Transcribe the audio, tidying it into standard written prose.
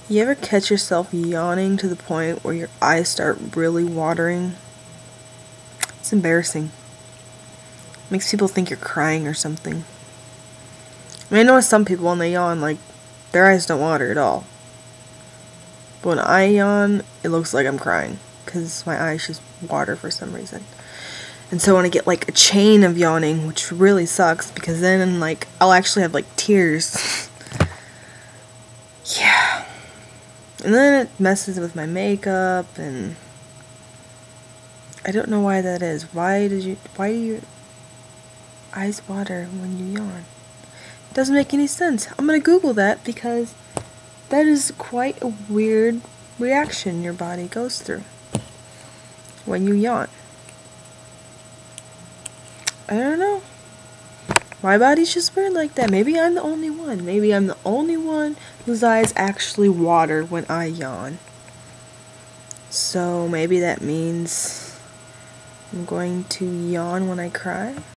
You ever catch yourself yawning to the point where your eyes start really watering? It's embarrassing. Makes people think you're crying or something. I mean, I know some people when they yawn, like, their eyes don't water at all. But when I yawn, it looks like I'm crying, because my eyes just water for some reason. And so when I get, like, a chain of yawning, which really sucks, because then, like, I'll actually have, like, tears. Yeah. And then it messes with my makeup, and I don't know why that is. Why do your eyes water when you yawn? It doesn't make any sense. I'm gonna Google that, because that is quite a weird reaction your body goes through when you yawn. I don't know. My body's just weird like that. Maybe I'm the only one. Maybe I'm the only one whose eyes actually water when I yawn. So maybe that means I'm going to yawn when I cry.